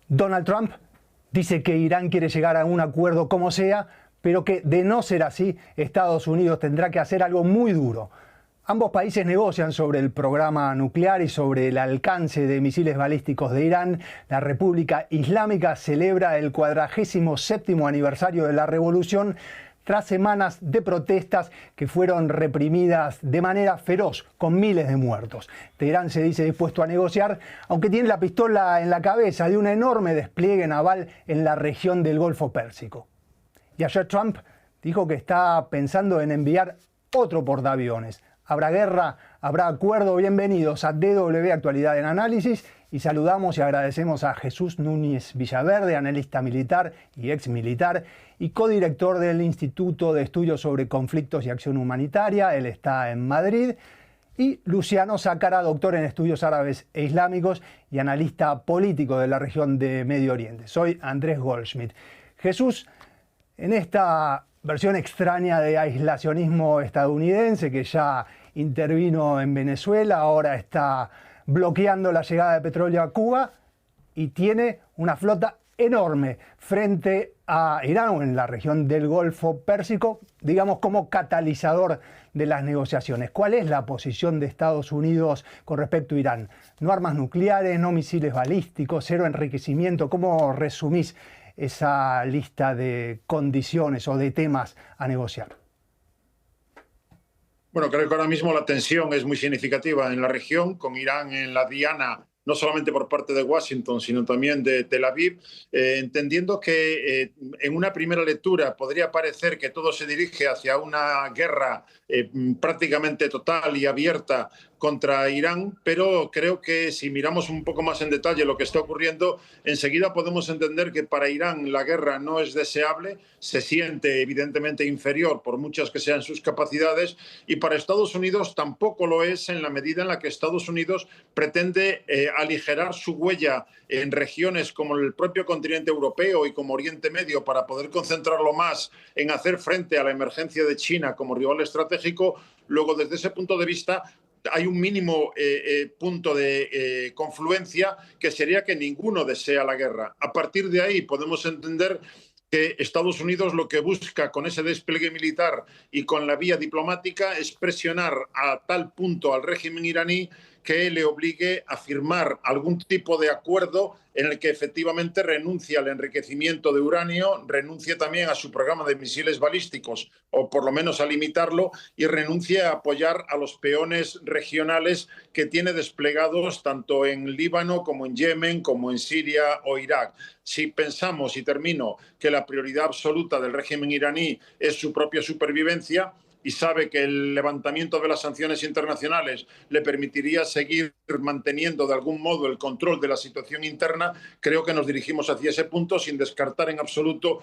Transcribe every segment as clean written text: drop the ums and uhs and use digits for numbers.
Donald Trump dice que Irán quiere llegar a un acuerdo como sea, pero que de no ser así, Estados Unidos tendrá que hacer algo muy duro. Ambos países negocian sobre el programa nuclear y sobre el alcance de misiles balísticos de Irán. La República Islámica celebra el 47º aniversario de la revolución tras semanas de protestas que fueron reprimidas de manera feroz, con miles de muertos. Teherán se dice dispuesto a negociar, aunque tiene la pistola en la cabeza de un enorme despliegue naval en la región del Golfo Pérsico. Y ayer Trump dijo que está pensando en enviar otro portaaviones. Habrá guerra, habrá acuerdo. Bienvenidos a DW Actualidad en Análisis y saludamos y agradecemos a Jesús Núñez Villaverde, analista militar y ex militar y codirector del Instituto de Estudios sobre Conflictos y Acción Humanitaria. Él está en Madrid. Y Luciano Zácara, doctor en Estudios Árabes e Islámicos y analista político de la región de Medio Oriente. Soy Andrés Goldschmidt. Jesús, en esta versión extraña de aislacionismo estadounidense que ya intervino en Venezuela, ahora está bloqueando la llegada de petróleo a Cuba y tiene una flota enorme frente a Irán o en la región del Golfo Pérsico, digamos como catalizador de las negociaciones. ¿Cuál es la posición de Estados Unidos con respecto a Irán? No armas nucleares, no misiles balísticos, cero enriquecimiento. ¿Cómo resumís esa lista de condiciones o de temas a negociar? Bueno, creo que ahora mismo la tensión es muy significativa en la región, con Irán en la diana, no solamente por parte de Washington, sino también de Tel Aviv, entendiendo que en una primera lectura podría parecer que todo se dirige hacia una guerra prácticamente total y abierta contra Irán, pero creo que si miramos un poco más en detalle lo que está ocurriendo, enseguida podemos entender que para Irán la guerra no es deseable, se siente evidentemente inferior por muchas que sean sus capacidades, y para Estados Unidos tampoco lo es en la medida en la que Estados Unidos pretende aligerar su huella en regiones como el propio continente europeo y como Oriente Medio para poder concentrarlo más en hacer frente a la emergencia de China como rival estratégico. Luego, desde ese punto de vista, hay un mínimo punto de confluencia que sería que ninguno desea la guerra. A partir de ahí podemos entender que Estados Unidos lo que busca con ese despliegue militar y con la vía diplomática es presionar a tal punto al régimen iraní que le obligue a firmar algún tipo de acuerdo en el que efectivamente renuncie al enriquecimiento de uranio, renuncie también a su programa de misiles balísticos, o por lo menos a limitarlo, y renuncie a apoyar a los peones regionales que tiene desplegados tanto en Líbano como en Yemen, como en Siria o Irak. Si pensamos, y termino, que la prioridad absoluta del régimen iraní es su propia supervivencia, y sabe que el levantamiento de las sanciones internacionales le permitiría seguir manteniendo de algún modo el control de la situación interna, creo que nos dirigimos hacia ese punto sin descartar en absoluto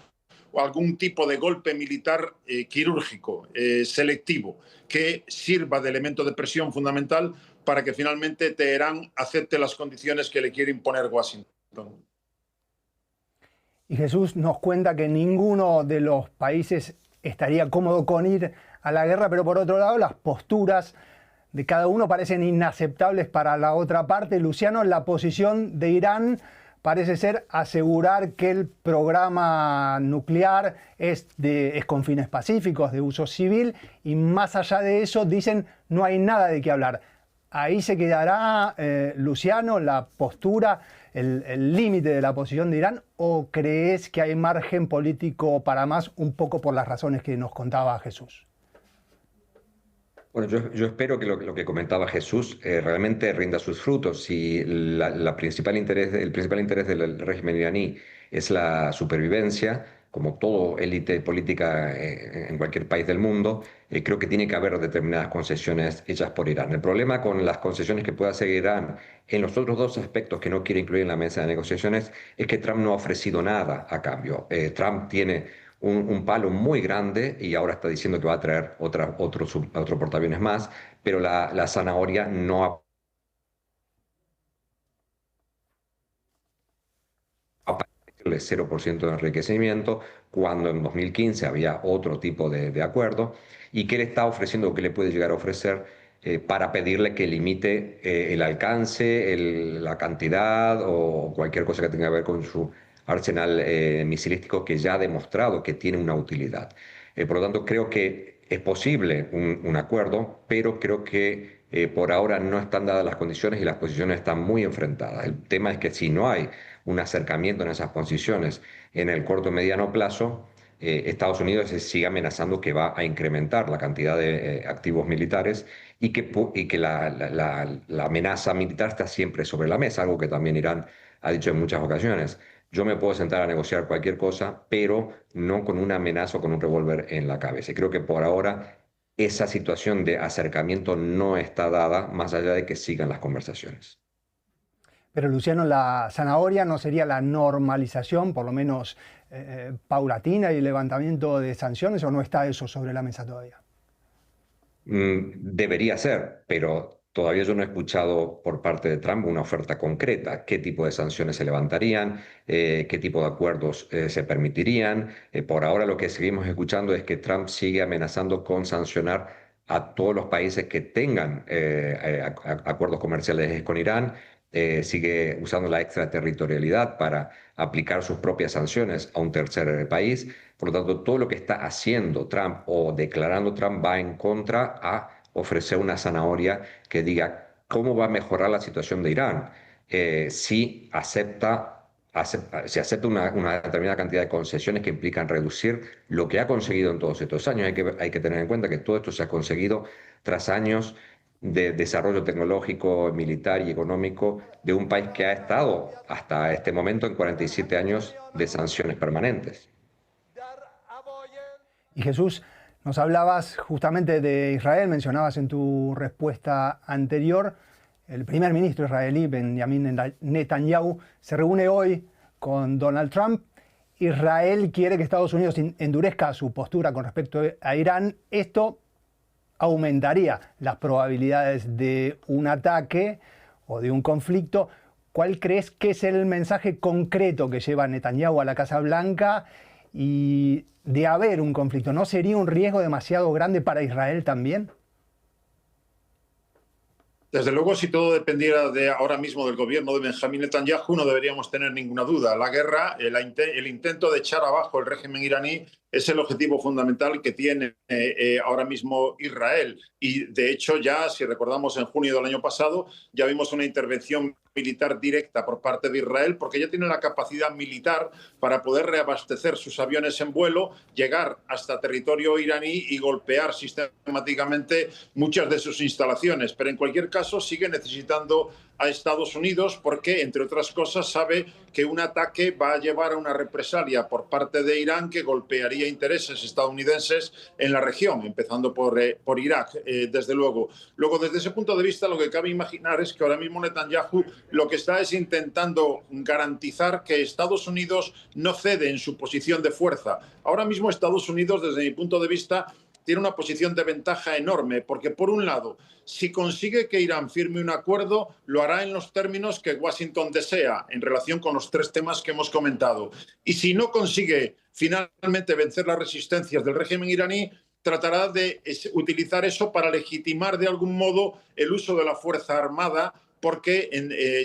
algún tipo de golpe militar quirúrgico, selectivo, que sirva de elemento de presión fundamental para que finalmente Teherán acepte las condiciones que le quiere imponer Washington. Y Jesús nos cuenta que ninguno de los países estaría cómodo con ir a la guerra, pero por otro lado las posturas de cada uno parecen inaceptables para la otra parte. Luciano, la posición de Irán parece ser asegurar que el programa nuclear es con fines pacíficos, de uso civil, y más allá de eso dicen no hay nada de qué hablar. Ahí se quedará, Luciano, la postura, el límite de la posición de Irán, ¿o crees que hay margen político para más, un poco por las razones que nos contaba Jesús? Bueno, yo espero que lo que comentaba Jesús realmente rinda sus frutos. Si el principal interés del régimen iraní es la supervivencia, como todo élite política en cualquier país del mundo, creo que tiene que haber determinadas concesiones hechas por Irán. El problema con las concesiones que pueda hacer Irán en los otros dos aspectos que no quiere incluir en la mesa de negociaciones es que Trump no ha ofrecido nada a cambio. Trump tiene un palo muy grande y ahora está diciendo que va a traer otro portaaviones más, pero la zanahoria no ha el 0% de enriquecimiento, cuando en 2015 había otro tipo de acuerdo, y que él está ofreciendo, que le puede llegar a ofrecer para pedirle que limite el alcance, la cantidad o cualquier cosa que tenga que ver con su arsenal misilístico, que ya ha demostrado que tiene una utilidad. Por lo tanto, creo que es posible un acuerdo, pero creo que por ahora no están dadas las condiciones y las posiciones están muy enfrentadas. El tema es que si no hay un acercamiento en esas posiciones en el corto y mediano plazo, Estados Unidos sigue amenazando que va a incrementar la cantidad de activos militares y que la amenaza militar está siempre sobre la mesa, algo que también Irán ha dicho en muchas ocasiones. Yo me puedo sentar a negociar cualquier cosa, pero no con una amenaza o con un revólver en la cabeza. Y creo que por ahora esa situación de acercamiento no está dada, más allá de que sigan las conversaciones. Pero Luciano, la zanahoria no sería la normalización, por lo menos paulatina, y el levantamiento de sanciones, ¿o no está eso sobre la mesa todavía? Debería ser, pero todavía yo no he escuchado por parte de Trump una oferta concreta. ¿Qué tipo de sanciones se levantarían? ¿Qué tipo de acuerdos se permitirían? Por ahora lo que seguimos escuchando es que Trump sigue amenazando con sancionar a todos los países que tengan acuerdos comerciales con Irán. Sigue usando la extraterritorialidad para aplicar sus propias sanciones a un tercer país. Por lo tanto, todo lo que está haciendo Trump o declarando Trump va en contra a ofrecer una zanahoria que diga cómo va a mejorar la situación de Irán si si acepta una determinada cantidad de concesiones que implican reducir lo que ha conseguido en todos estos años. Hay que tener en cuenta que todo esto se ha conseguido tras años de desarrollo tecnológico, militar y económico de un país que ha estado hasta este momento en 47 años de sanciones permanentes. Y Jesús, nos hablabas justamente de Israel, mencionabas en tu respuesta anterior, el primer ministro israelí, Benjamin Netanyahu, se reúne hoy con Donald Trump. Israel quiere que Estados Unidos endurezca su postura con respecto a Irán. Esto aumentaría las probabilidades de un ataque o de un conflicto. ¿Cuál crees que es el mensaje concreto que lleva Netanyahu a la Casa Blanca? Y de haber un conflicto, ¿no sería un riesgo demasiado grande para Israel también? Desde luego, si todo dependiera de ahora mismo del gobierno de Benjamín Netanyahu, no deberíamos tener ninguna duda. La guerra, el intento de echar abajo el régimen iraní es el objetivo fundamental que tiene ahora mismo Israel. Y de hecho ya, si recordamos, en junio del año pasado, ya vimos una intervención militar directa por parte de Israel, porque ya tiene la capacidad militar para poder reabastecer sus aviones en vuelo, llegar hasta territorio iraní y golpear sistemáticamente muchas de sus instalaciones. Pero en cualquier caso sigue necesitando a Estados Unidos porque, entre otras cosas, sabe que un ataque va a llevar a una represalia por parte de Irán que golpearía intereses estadounidenses en la región, empezando por Irak, desde luego. Luego, desde ese punto de vista, lo que cabe imaginar es que ahora mismo Netanyahu lo que está es intentando garantizar que Estados Unidos no cede en su posición de fuerza. Ahora mismo Estados Unidos, desde mi punto de vista, tiene una posición de ventaja enorme, porque por un lado, si consigue que Irán firme un acuerdo, lo hará en los términos que Washington desea, en relación con los tres temas que hemos comentado. Y si no consigue finalmente vencer las resistencias del régimen iraní, tratará de utilizar eso para legitimar de algún modo el uso de la fuerza armada, porque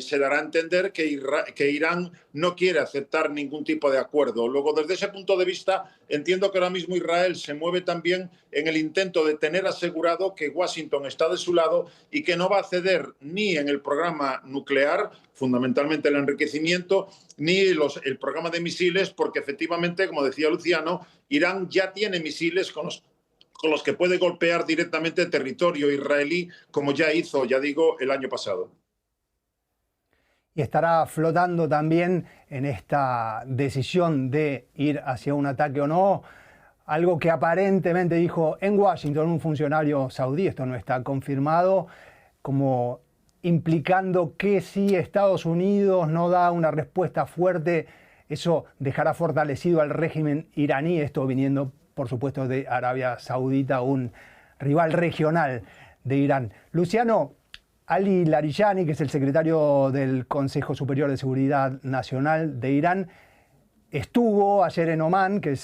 se dará a entender que Irán no quiere aceptar ningún tipo de acuerdo. Luego, desde ese punto de vista, entiendo que ahora mismo Israel se mueve también en el intento de tener asegurado que Washington está de su lado y que no va a ceder ni en el programa nuclear, fundamentalmente el enriquecimiento, ni el programa de misiles, porque efectivamente, como decía Luciano, Irán ya tiene misiles con los que puede golpear directamente territorio israelí, como ya hizo, ya digo, el año pasado. Y estará flotando también en esta decisión de ir hacia un ataque o no, algo que aparentemente dijo en Washington un funcionario saudí, esto no está confirmado, como implicando que si Estados Unidos no da una respuesta fuerte, eso dejará fortalecido al régimen iraní, esto viniendo, por supuesto, de Arabia Saudita, un rival regional de Irán. Luciano, Ali Larijani, que es el secretario del Consejo Superior de Seguridad Nacional de Irán, estuvo ayer en Omán, que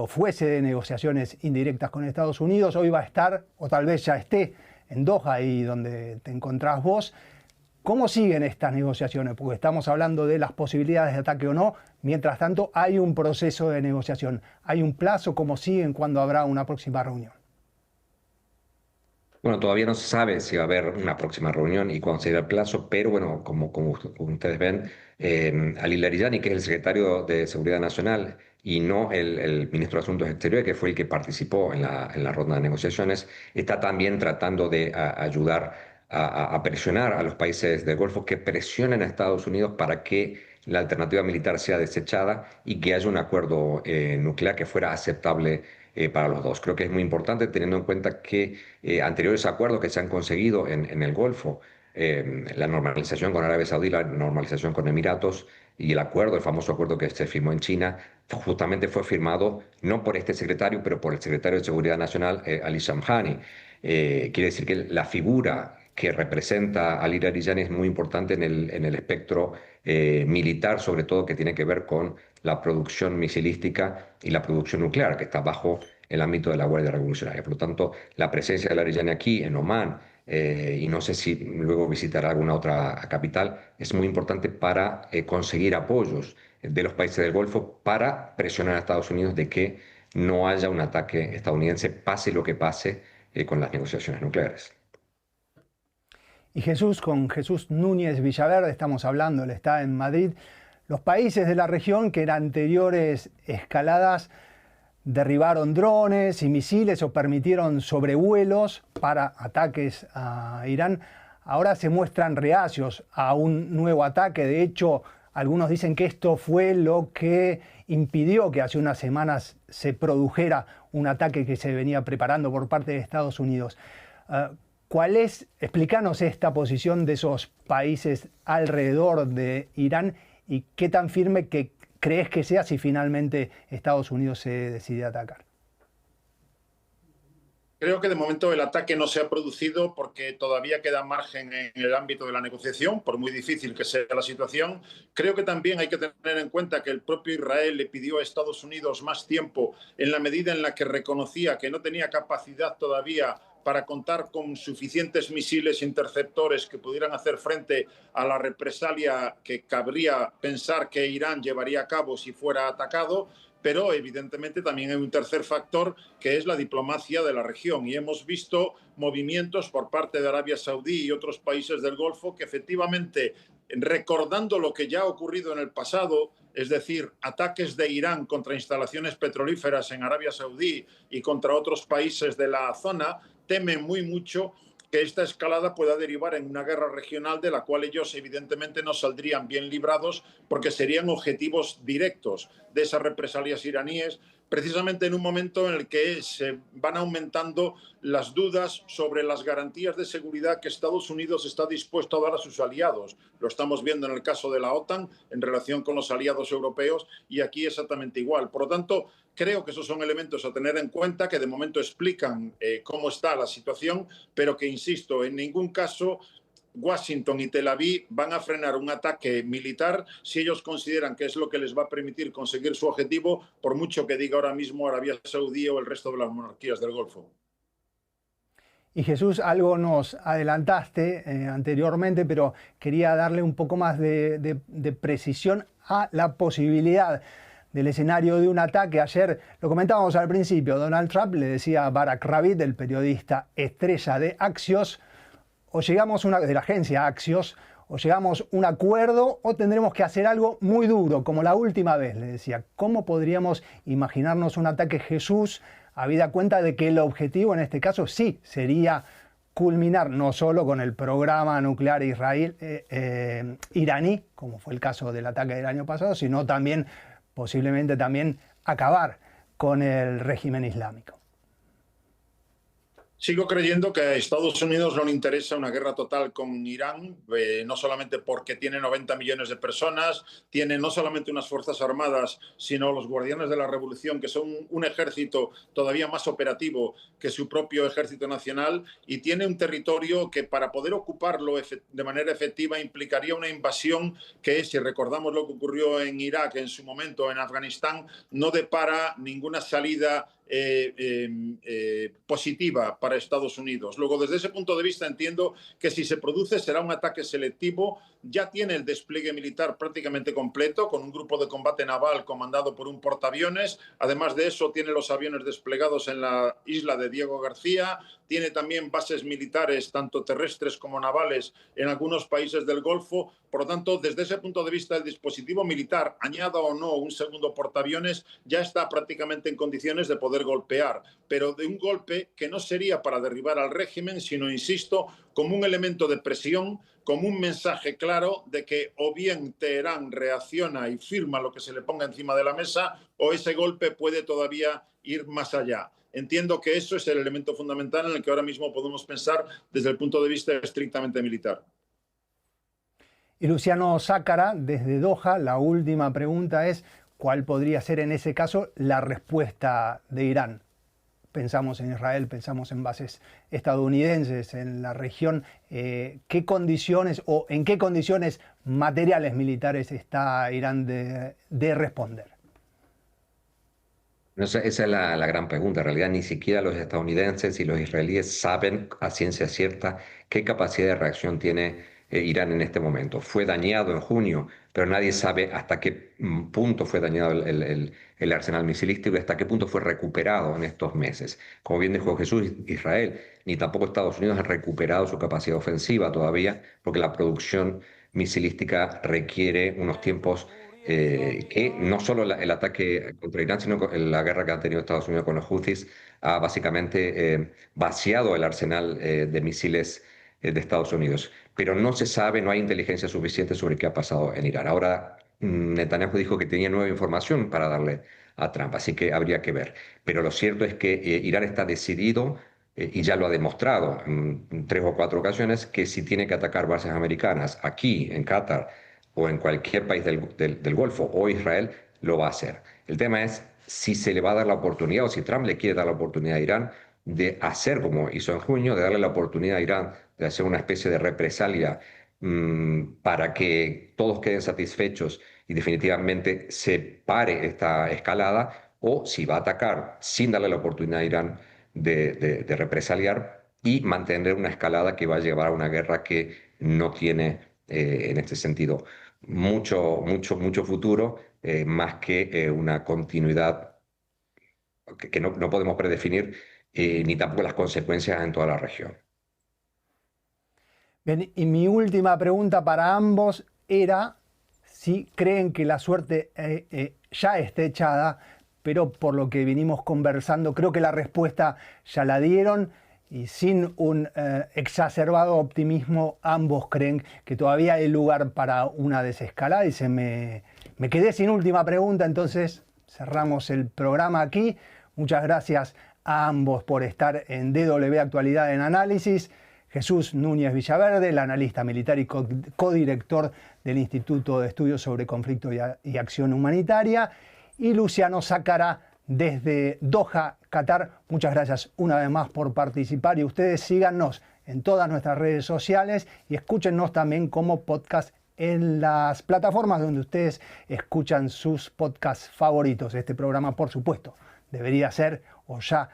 fue sede de negociaciones indirectas con Estados Unidos. Hoy va a estar, o tal vez ya esté, en Doha, ahí donde te encontrás vos. ¿Cómo siguen estas negociaciones? Porque estamos hablando de las posibilidades de ataque o no. Mientras tanto, hay un proceso de negociación. ¿Hay un plazo? ¿Cómo siguen? ¿Cuándo habrá una próxima reunión? Bueno, todavía no se sabe si va a haber una próxima reunión y cuándo será el plazo, pero bueno, como ustedes ven, Ali Larijani, que es el secretario de Seguridad Nacional y no el ministro de Asuntos Exteriores, que fue el que participó en la ronda de negociaciones, está también tratando de ayudar a presionar a los países del Golfo que presionen a Estados Unidos para que la alternativa militar sea desechada y que haya un acuerdo nuclear que fuera aceptable para los dos. Creo que es muy importante teniendo en cuenta que anteriores acuerdos que se han conseguido en el Golfo, la normalización con Arabia Saudí, la normalización con Emiratos y el acuerdo, el famoso acuerdo que se firmó en China, justamente fue firmado no por este secretario, pero por el secretario de Seguridad Nacional, Ali Shamkhani. Quiere decir que la figura que representa a Ali Larijani es muy importante en el espectro militar, sobre todo que tiene que ver con la producción misilística y la producción nuclear, que está bajo el ámbito de la Guardia Revolucionaria. Por lo tanto, la presencia de Larijani aquí, en Omán, y no sé si luego visitará alguna otra capital, es muy importante para conseguir apoyos de los países del Golfo para presionar a Estados Unidos de que no haya un ataque estadounidense, pase lo que pase con las negociaciones nucleares. Y Jesús, con Jesús Núñez Villaverde estamos hablando, él está en Madrid. Los países de la región que en anteriores escaladas derribaron drones y misiles o permitieron sobrevuelos para ataques a Irán, ahora se muestran reacios a un nuevo ataque. De hecho, algunos dicen que esto fue lo que impidió que hace unas semanas se produjera un ataque que se venía preparando por parte de Estados Unidos. ¿Cuál es, explícanos esta posición de esos países alrededor de Irán y qué tan firme que crees que sea si finalmente Estados Unidos se decide a atacar? Creo que de momento el ataque no se ha producido porque todavía queda margen en el ámbito de la negociación, por muy difícil que sea la situación. Creo que también hay que tener en cuenta que el propio Israel le pidió a Estados Unidos más tiempo en la medida en la que reconocía que no tenía capacidad todavía para contar con suficientes misiles interceptores que pudieran hacer frente a la represalia que cabría pensar que Irán llevaría a cabo si fuera atacado. Pero evidentemente también hay un tercer factor que es la diplomacia de la región y hemos visto movimientos por parte de Arabia Saudí y otros países del Golfo que efectivamente, recordando lo que ya ha ocurrido en el pasado, es decir, ataques de Irán contra instalaciones petrolíferas en Arabia Saudí y contra otros países de la zona, temen muy mucho que esta escalada pueda derivar en una guerra regional de la cual ellos evidentemente no saldrían bien librados porque serían objetivos directos de esas represalias iraníes, precisamente en un momento en el que se van aumentando las dudas sobre las garantías de seguridad que Estados Unidos está dispuesto a dar a sus aliados. Lo estamos viendo en el caso de la OTAN en relación con los aliados europeos y aquí exactamente igual. Por lo tanto, creo que esos son elementos a tener en cuenta que de momento explican cómo está la situación, pero que, insisto, en ningún caso Washington y Tel Aviv van a frenar un ataque militar si ellos consideran que es lo que les va a permitir conseguir su objetivo, por mucho que diga ahora mismo Arabia Saudí o el resto de las monarquías del Golfo. Y Jesús, algo nos adelantaste anteriormente, pero quería darle un poco más de precisión a la posibilidad del escenario de un ataque. Ayer lo comentábamos al principio, Donald Trump le decía a Barack Ravid, el periodista estrella de Axios, o llegamos de la agencia Axios, o llegamos a un acuerdo o tendremos que hacer algo muy duro, como la última vez, le decía. ¿Cómo podríamos imaginarnos un ataque, Jesús, habida cuenta de que el objetivo en este caso sí sería culminar no solo con el programa nuclear iraní, como fue el caso del ataque del año pasado, sino también posiblemente también acabar con el régimen islámico? Sigo creyendo que a Estados Unidos no le interesa una guerra total con Irán, no solamente porque tiene 90 millones de personas, tiene no solamente unas fuerzas armadas, sino los guardianes de la revolución, que son un ejército todavía más operativo que su propio ejército nacional, y tiene un territorio que para poder ocuparlo de manera efectiva implicaría una invasión que, si recordamos lo que ocurrió en Irak en su momento, en Afganistán, no depara ninguna salida positiva para Estados Unidos. Luego, desde ese punto de vista, entiendo que si se produce será un ataque selectivo. Ya tiene el despliegue militar prácticamente completo, con un grupo de combate naval comandado por un portaaviones. Además de eso, tiene los aviones desplegados en la isla de Diego García. Tiene también bases militares, tanto terrestres como navales, en algunos países del Golfo. Por lo tanto, desde ese punto de vista, el dispositivo militar, añada o no un segundo portaaviones, ya está prácticamente en condiciones de poder golpear, pero de un golpe que no sería para derribar al régimen, sino, insisto, como un elemento de presión, como un mensaje claro de que o bien Teherán reacciona y firma lo que se le ponga encima de la mesa, o ese golpe puede todavía ir más allá. Entiendo que eso es el elemento fundamental en el que ahora mismo podemos pensar desde el punto de vista estrictamente militar. Y Luciano Zácara, desde Doha, la última pregunta es: ¿cuál podría ser en ese caso la respuesta de Irán? Pensamos en Israel, pensamos en bases estadounidenses en la región. ¿Qué condiciones o en qué condiciones materiales militares está Irán de responder? Esa es la gran pregunta. En realidad, ni siquiera los estadounidenses y los israelíes saben a ciencia cierta qué capacidad de reacción tiene Irán en este momento. Fue dañado en junio, pero nadie sabe hasta qué punto fue dañado el arsenal misilístico y hasta qué punto fue recuperado en estos meses. Como bien dijo Jesús, Israel ni tampoco Estados Unidos han recuperado su capacidad ofensiva todavía, porque la producción misilística requiere unos tiempos que no solo el ataque contra Irán, sino la guerra que han tenido Estados Unidos con los Houthis ha básicamente vaciado el arsenal de misiles de Estados Unidos. Pero no se sabe, no hay inteligencia suficiente sobre qué ha pasado en Irán. Ahora, Netanyahu dijo que tenía nueva información para darle a Trump, así que habría que ver. Pero lo cierto es que Irán está decidido, y ya lo ha demostrado en 3 o 4 ocasiones, que si tiene que atacar bases americanas aquí, en Qatar, o en cualquier país del Golfo o Israel, lo va a hacer. El tema es si se le va a dar la oportunidad o si Trump le quiere dar la oportunidad a Irán de hacer como hizo en junio, de darle la oportunidad a Irán de hacer una especie de represalia para que todos queden satisfechos y definitivamente se pare esta escalada, o si va a atacar sin darle la oportunidad a Irán de represaliar y mantener una escalada que va a llevar a una guerra que no tiene en este sentido mucho futuro, más que una continuidad que no podemos predefinir, ni tampoco las consecuencias en toda la región. Bien, y mi última pregunta para ambos era si creen que la suerte ya está echada, pero por lo que vinimos conversando, creo que la respuesta ya la dieron. Y sin un exacerbado optimismo, ambos creen que todavía hay lugar para una desescalada. Y me quedé sin última pregunta, entonces cerramos el programa aquí. Muchas gracias a ambos por estar en DW Actualidad en Análisis. Jesús Núñez Villaverde, el analista militar y codirector del Instituto de Estudios sobre Conflicto y Acción Humanitaria. Y Luciano Zácara, desde Doha, Qatar. Muchas gracias una vez más por participar, y ustedes síganos en todas nuestras redes sociales y escúchenos también como podcast en las plataformas donde ustedes escuchan sus podcasts favoritos. Este programa, por supuesto, debería ser o ya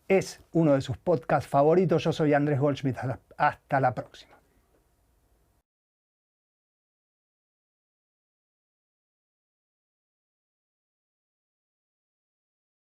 es uno de sus podcasts favoritos. Yo soy Andrés Goldschmidt. Hasta la próxima.